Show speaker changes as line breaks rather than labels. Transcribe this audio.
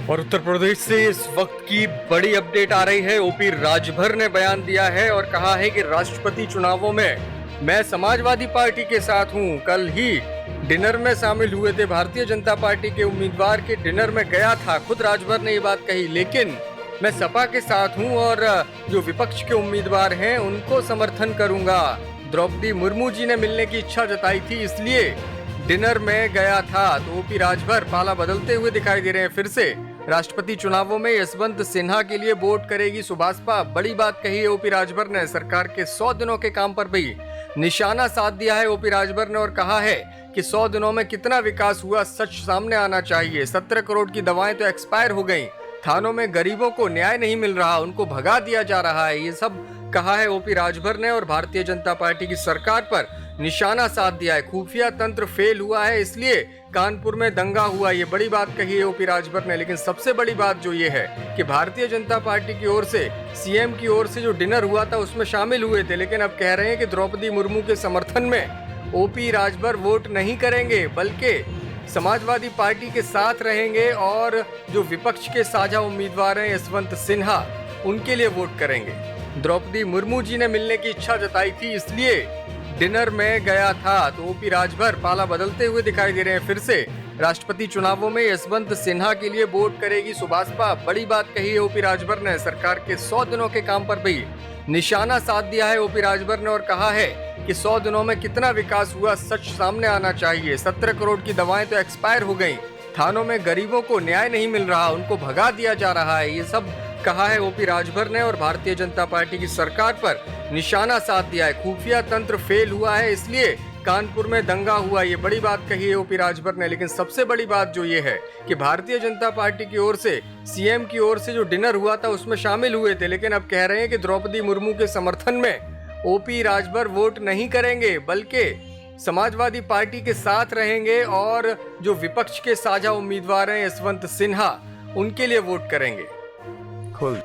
और उत्तर प्रदेश से इस वक्त की बड़ी अपडेट आ रही है। ओपी राजभर ने बयान दिया है और कहा है कि राष्ट्रपति चुनावों में मैं समाजवादी पार्टी के साथ हूं। कल ही डिनर में शामिल हुए थे। भारतीय जनता पार्टी के उम्मीदवार के डिनर में गया था। खुद राजभर ने ये बात कही, लेकिन मैं सपा के साथ हूं और जो विपक्ष के उम्मीदवार हैं उनको समर्थन करूंगा। द्रौपदी मुर्मू जी ने मिलने की इच्छा जताई थी, इसलिए डिनर में गया था। तो ओपी राजभर पाला बदलते हुए दिखाई दे रहे हैं। फिर से राष्ट्रपति चुनावों में यशवंत सिन्हा के लिए वोट करेगी सुभाषपा। बड़ी बात कही है ओपी राजभर ने। सरकार के 100 दिनों के काम पर भी निशाना साध दिया है ओपी राजभर ने और कहा है कि 100 दिनों में कितना विकास हुआ सच सामने आना चाहिए। 17 करोड़ की दवाएं तो एक्सपायर हो गई। थानों में गरीबों को न्याय नहीं मिल रहा, उनको भगा दिया जा रहा है। ये सब कहा है ओपी राजभर ने और भारतीय जनता पार्टी की सरकार पर निशाना साध दिया है। खुफिया तंत्र फेल हुआ है, इसलिए कानपुर में दंगा हुआ। ये बड़ी बात कही है ओपी राजभर ने। लेकिन सबसे बड़ी बात जो ये है कि भारतीय जनता पार्टी की ओर से, सीएम की ओर से जो डिनर हुआ था उसमें शामिल हुए थे, लेकिन अब कह रहे हैं कि द्रौपदी मुर्मू के समर्थन में ओपी राजभर वोट नहीं करेंगे, बल्कि समाजवादी पार्टी के साथ रहेंगे और जो विपक्ष के साझा उम्मीदवार हैं यशवंत सिन्हा, उनके लिए वोट करेंगे। द्रौपदी मुर्मू जी ने मिलने की इच्छा जताई थी, इसलिए डिनर में गया था। तो ओपी राजभर पाला बदलते हुए दिखाई दे रहे हैं। फिर से राष्ट्रपति चुनावों में यशवंत सिन्हा के लिए वोट करेगी सुभाषपा। बड़ी बात कही है ओपी राजभर ने। सरकार के 100 दिनों के काम पर भी निशाना साध दिया है ओपी राजभर ने और कहा है कि 100 दिनों में कितना विकास हुआ सच सामने आना चाहिए। 17 करोड़ की दवाएं तो एक्सपायर हो गई। थानों में गरीबों को न्याय नहीं मिल रहा, उनको भगा दिया जा रहा है। ये सब कहा है ओपी राजभर ने और भारतीय जनता पार्टी की सरकार पर निशाना साध दिया है। खुफिया तंत्र फेल हुआ है, इसलिए कानपुर में दंगा हुआ। ये बड़ी बात कही है ओपी राजभर ने। लेकिन सबसे बड़ी बात जो ये है कि भारतीय जनता पार्टी की ओर से, सीएम की ओर से जो डिनर हुआ था उसमें शामिल हुए थे, लेकिन अब कह रहे हैं कि द्रौपदी मुर्मू के समर्थन में ओपी राजभर वोट नहीं करेंगे, बल्कि समाजवादी पार्टी के साथ रहेंगे और जो विपक्ष के साझा उम्मीदवार हैं यशवंत सिन्हा, उनके लिए वोट करेंगे। खुल